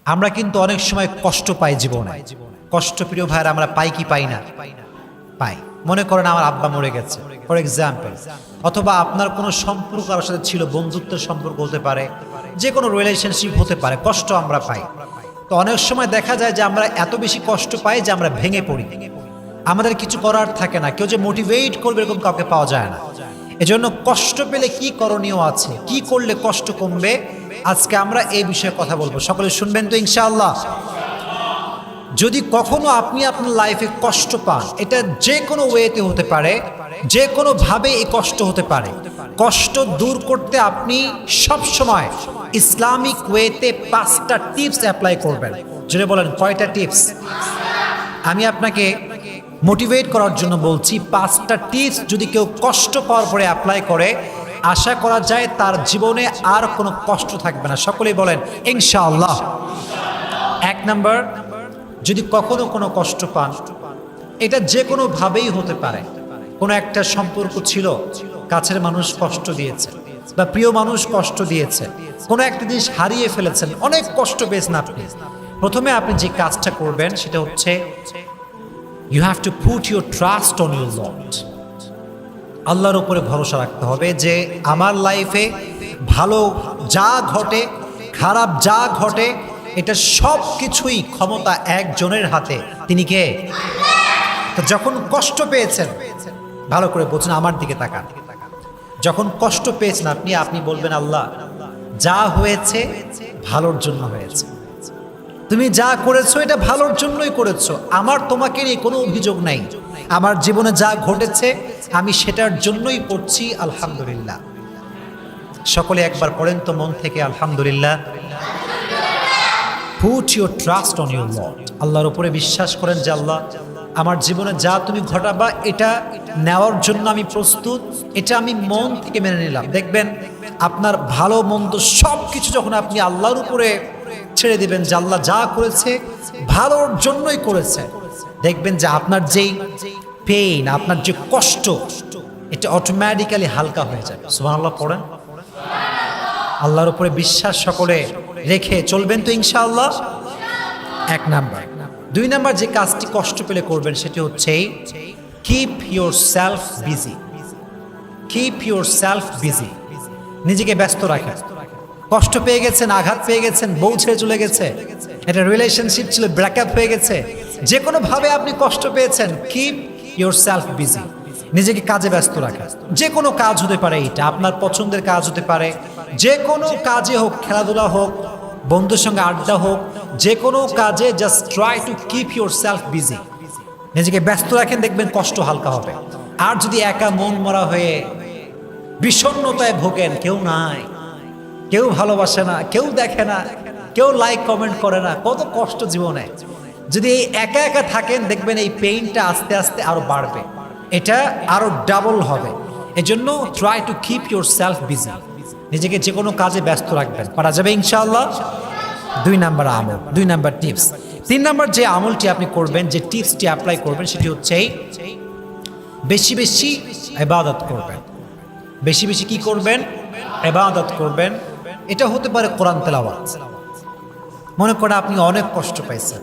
আমরা কিন্তু অনেক সময় কষ্ট পাই জীবনে। কষ্ট প্রিয় ভাইয়েরা আমরা পাই কি পাই না? পাই। মনে করেন আমার আব্বা মরে গেছে ফর এক্সাম্পল, অথবা আপনার কোনো সম্পর্ক কারোর সাথে ছিল, বন্ধুত্বের সম্পর্ক হতে পারে, যে কোনো রিলেশনশিপ হতে পারে, কষ্ট আমরা পাই। তো অনেক সময় দেখা যায় যে আমরা এত বেশি কষ্ট পাই যে আমরা ভেঙে পড়ি, আমাদের কিছু করার থাকে না, কেউ যে মোটিভেট করবে এরকম কাউকে পাওয়া যায় না। এজন্য কষ্ট পেলে কি করণীয় আছে, কি করলে কষ্ট কমবে, আজকে আমরা এই বিষয়ে কথা বলবো। সকলে শুনবেন তো ইনশাআল্লাহ? যদি কখনো আপনি আপনার লাইফে কষ্ট পান, এটা যে কোনো ওয়েতে হতে পারে, যে কোনো ভাবে এই কষ্ট হতে পারে, কষ্ট দূর করতে আপনি সব সময় ইসলামিক ওয়েতে 5টা টিপস অ্যাপ্লাই করবেন। যদি বলেন কয়টা টিপস? আমি আপনাকে মোটিভেট করার জন্য বলছি, 5টা টিপস যদি কেউ কষ্ট পাওয়ার পরে অ্যাপ্লাই করে, আশা করা যায় তার জীবনে আর কোনো কষ্ট থাকবে না। সকলেই বলেন ইনশাআল্লাহ। 1 নাম্বার, যদি কখনো কোনো কষ্ট পান, এটা যে কোনো ভাবেই হতে পারে, কোনো একটা সম্পর্ক ছিল, কাছের মানুষ কষ্ট দিয়েছে বা প্রিয় মানুষ কষ্ট দিয়েছে, কোনো একটা জিনিস হারিয়ে ফেলেছেন, অনেক কষ্ট পেয়েছেন আপনি। প্রথমে আপনি যে কাজটা করবেন সেটা হচ্ছে you have to put your trust on your Lord. আল্লাহর উপরে ভরসা রাখতে হবে যে আমার লাইফে ভালো যা ঘটে, খারাপ যা ঘটে, এটা সব কিছুই ক্ষমতা একজনের হাতে। তিনি কে? তো যখন কষ্ট পেয়েছেন, ভালো করে বলছেন, আমার দিকে তাকান, যখন কষ্ট পেয়েছেন আপনি বলবেন আল্লাহ, যা হয়েছে ভালোর জন্য হয়েছে, তুমি যা করেছো এটা ভালোর জন্যই করেছো, আমার তোমাকে নিয়ে কোনো অভিযোগ নাই, আমার জীবনে যা ঘটেছে আমি সেটার জন্যই পড়ছি আলহামদুলিল্লাহ। সকলে একবার পড়েন তো মন থেকে আলহামদুলিল্লাহ। Put your trust on your Lord. আল্লাহর উপরে বিশ্বাস করেন যে আল্লাহ, আমার জীবনে যা তুমি ঘটাবা এটা নেওয়ার জন্য আমি প্রস্তুত, এটা আমি মন থেকে মেনে নিলাম। দেখবেন আপনার ভালো মন্দ সব কিছু যখন আপনি আল্লাহর উপরে ছেড়ে দিবেন যে আল্লাহ যা করেছে ভালোর জন্যই করেছে, দেখবেন যে আপনার যেই পেইন, আপনার যে কষ্ট, এটা অটোমেটিক্যালি হালকা হয়ে যাবে। সুবহানাল্লাহ পড়েন। আল্লাহর উপরে বিশ্বাস সকলে রেখে চলবেন তো ইনশাআল্লাহ। 1 নাম্বার। 2 নাম্বার যে কাজটি কষ্ট পেলে করবেন সেটি হচ্ছে keep your self busy. Keep your self busy, নিজেকে ব্যস্ত রাখেন। কষ্ট পেয়ে গেছেন, আঘাত পেয়ে গেছেন, বউ ছেড়ে চলে গেছে, একটা রিলেশনশিপ ছিল, ব্রেকআপ হয়ে গেছে, যে কোনো ভাবে আপনি কষ্ট পেয়েছেন, কিপ ইউর সেলফ বিজি, নিজেকে কাজে ব্যস্ত রাখা। যে কোনো কাজ হতে পারে, এটা আপনার পছন্দের কাজ হতে পারে, যে কোনো কাজে হোক, খেলাধুলা হোক, বন্ধুর সঙ্গে আড্ডা হোক, যে কোনো কাজে just try to keep your self busy, নিজেকে ব্যস্ত রাখেন, দেখবেন কষ্ট হালকা হবে। আর যদি একা মন মরা হয়ে বিষণ্ণতায় ভোগেন, কেউ নাই, কেউ ভালোবাসে না, কেউ দেখে না, কেউ লাইক কমেন্ট করে না, কত কষ্ট জীবনে, যদি এই একা একা থাকেন, দেখবেন এই পেইনটা আস্তে আস্তে আরো বাড়বে, এটা আরো ডাবল হবে। এজন্য try to keep your self busy, নিজেকে যে কোনো কাজে ব্যস্ত রাখবেন, পারা যাবে ইনশাআল্লাহ। 2 নাম্বার আমল, 2 নাম্বার টিপস। 3 নাম্বার যে আমলটি আপনি করবেন, যে টিপসটি অ্যাপ্লাই করবেন, সেটি হচ্ছে বেশি বেশি ইবাদত করবেন। বেশি বেশি কি করবেন? ইবাদত করবেন। এটা হতে পারে কোরআন তেলাওয়াত। মনে করেন আপনি অনেক কষ্ট পাইছেন,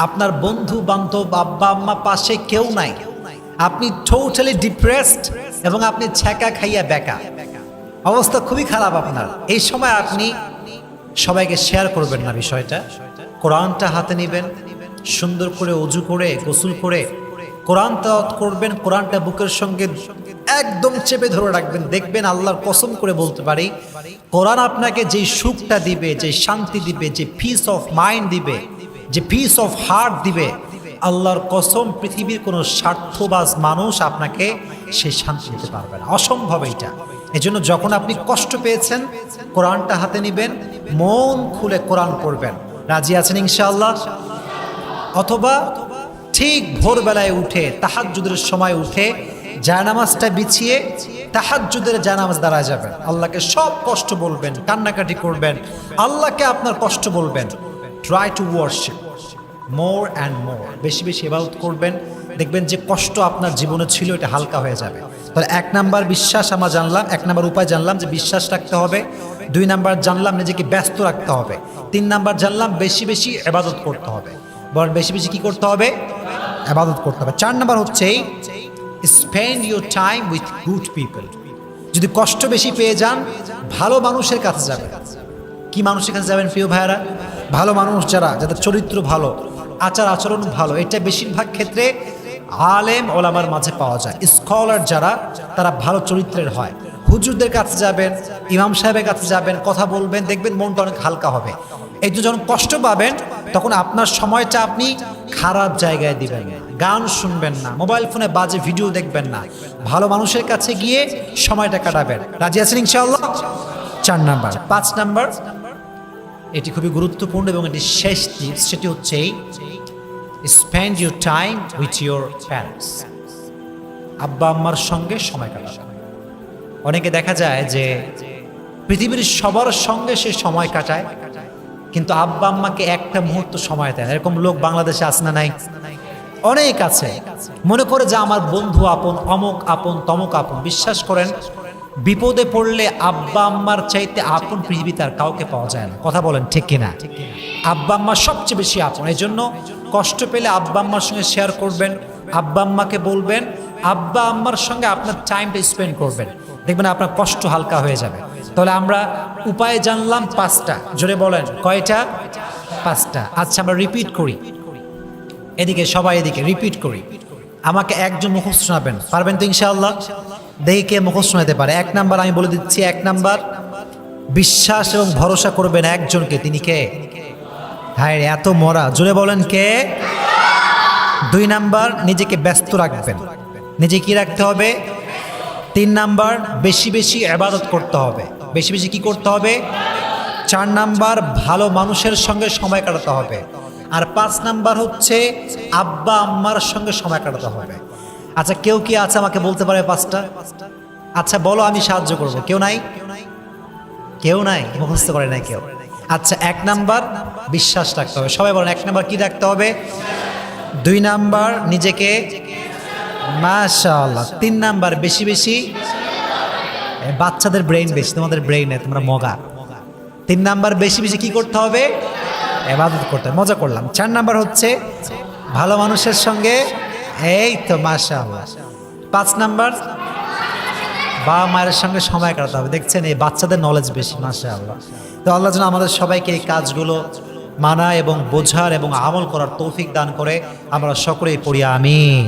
আপনার বন্ধু বান্ধব, আব্বা আম্মা পাশে কেউ নাই, আপনি টোটালি ডিপ্রেসড এবং আপনি ছ্যাঁকা খাইয়া বেকা, অবস্থা খুবই খারাপ আপনার। এই সময় আপনি সবাইকে শেয়ার করবেন না বিষয়টা, কোরআনটা হাতে নেবেন, সুন্দর করে ওযু করে গোসল করে কোরআন তেলাওয়াত করবেন, কোরআনটা বুকের সঙ্গে একদম চেপে ধরে রাখবেন। দেখবেন আল্লাহর কসম করে বলতে পারি, কোরআন আপনাকে যে সুখটা দিবে, যে শান্তি দিবে, যে পিস অফ মাইন্ড দিবে, যে পিস অফ হার্ট দিবে, আল্লাহর কসম পৃথিবীর কোনো স্বার্থবাজ মানুষ আপনাকে সেই শান্তি দিতে পারবে না, অসম্ভব এটা। এজন্য যখন আপনি কষ্ট পেয়েছেন, কোরআনটা হাতে নেবেন, মন খুলে কোরআন পড়বেন। রাজি আছেন ইনশাআল্লাহ? অথবা ঠিক ভোরবেলায় উঠে, তাহাজ্জুদের সময় উঠে জায়নামাজটা বিছিয়ে তাহাজ্জুদের জায়নামাজ দাঁড়ায় যাবেন, আল্লাহকে সব কষ্ট বলবেন, কান্নাকাটি করবেন, আল্লাহকে আপনার কষ্ট বলবেন। Try to worship more and more, বেশি বেশি ইবাদত করবেন, দেখবেন যে কষ্ট আপনার জীবনে ছিল এটা হালকা হয়ে যাবে। তাহলে 1 নাম্বার বিশ্বাস আমরা জানলাম, 1 নাম্বার উপায় জানলাম যে বিশ্বাস রাখতে হবে, 2 নাম্বার জানলাম নিজেকে ব্যস্ত রাখতে হবে। 3 নাম্বার জানলাম বেশি বেশি ইবাদত করতে হবে। বলেন বেশি বেশি কি করতে হবে? ইবাদত করতে হবে। 4 নাম্বার হচ্ছে spend your time with good people. যদি কষ্ট বেশি পেয়ে যান, ভালো মানুষের কাছে যাবেন। কি মানুষের কাছে যাবেন প্রিয় ভাইয়ারা? ভালো মানুষ যারা, যাদের চরিত্র ভালো, আচার আচরণ ভালো। এটা বেশিরভাগ ক্ষেত্রে আলেম ওলামার মাঝে পাওয়া যায়। স্কলার যারা, তারা ভালো চরিত্রের হয়। হুজুরদের কাছে যাবেন, ইমাম সাহেবের কাছে যাবেন, কথা বলবেন, দেখবেন মনটা অনেক হালকা হবে। এই তো যখন কষ্ট পাবেন, তখন আপনার সময়টা আপনি খারাপ জায়গায় দিবেন না, গান শুনবেন না, মোবাইল ফোনে বাজে ভিডিও দেখবেন না, ভালো মানুষের কাছে গিয়ে সময়টা কাটাবেন। রাজি আছেন ইনশাআল্লাহ? 4 নাম্বার। 5 নাম্বার, এটি খুবই গুরুত্বপূর্ণ এবং এটি শেষ টিপস, সেটি হচ্ছে spend your time with your parents. আব্বা আম্মার সঙ্গে সময় কাটাবেন। অনেকে দেখা যায় যে পৃথিবীর সবার সঙ্গে সে সময় কাটায়, কিন্তু আব্বা আম্মাকে একটা মুহূর্ত সময় দেয়। এরকম লোক বাংলাদেশে আছে না নাই? অনেক আছে। মনে করে যে আমার বন্ধু আপন, অমুক আপন, তমুক আপন। বিশ্বাস করেন, বিপদে পড়লে আব্বা আম্মার চাইতে আপন পৃথিবীতে আর কাউকে পাওয়া যায় না। কথা বলেন ঠিক কিনা? আব্বা আম্মা সবচেয়ে বেশি আপন। এই জন্য কষ্ট পেলে আব্বা আম্মার সঙ্গে শেয়ার করবেন, আব্বা আম্মাকে বলবেন, আব্বা আম্মার সঙ্গে আপনার টাইমটা স্পেন্ড করবেন, দেখবেন আপনার কষ্ট হালকা হয়ে যাবে। তাহলে আমরা উপায় জানলাম 5টা। জোরে বলেন কয়টা? 5টা। আচ্ছা, আমরা রিপিট করি। এদিকে সবাই, এদিকে রিপিট করি। আমাকে একজন মুখস্থ শোনাবেন, পারবেন তো ইনশাআল্লাহ? দেখি কে মুখস্থ শোনাতে পারে। 1 নাম্বার আমি বলে দিচ্ছি। 1 নাম্বার, বিশ্বাস এবং ভরসা করবেন একজনকে। তিনি কে? হায় এত মরা, জোরে বলেন কে? 2 নাম্বার, নিজেকে ব্যস্ত রাখবেন। নিজে কি রাখতে হবে? 3 নাম্বার, বেশি বেশি ইবাদত করতে হবে। বেশি বেশি কি করতে হবে? 4 নাম্বার, ভালো মানুষের সঙ্গে সময় কাটাতে হবে। আর 5 নাম্বার হচ্ছে আব্বা আম্মার সঙ্গে সময় কাটাতে হবে। আচ্ছা, কেউ কি আছে আমাকে বলতে পারে 5টা? আচ্ছা বলো, আমি সাহায্য করব। কেউ নাই? কেউ নাই? মুখস্থ করে নাই কেউ? আচ্ছা, 1 নাম্বার বিশ্বাস রাখতে হবে। সবাই বলেন 1 নাম্বার কি রাখতে হবে? 2 নাম্বার নিজেকে, মাশাআল্লাহ। 3 নাম্বার বেশি বেশি, বাচ্চাদের ব্রেইন বেশি, তোমাদের ব্রেইনে তোমরা মগা। 3 নাম্বার বেশি বেশি কি করতে হবে? ইবাদত করতে হবে। মজা করলাম। 4 নাম্বার হচ্ছে ভালো মানুষের সঙ্গে, এই তো মাশাআল্লাহ। 5 নাম্বার বাবা মায়ের সঙ্গে সময় কাটাতে হবে। দেখছেন, এই বাচ্চাদের নলেজ বেশি, মাশাআল্লাহ। তো আল্লাহ যেন আমাদের সবাইকে এই কাজগুলো মানা এবং বোঝার এবং আমল করার তৌফিক দান করে। আমরা সকলেই পড়ি আমিন।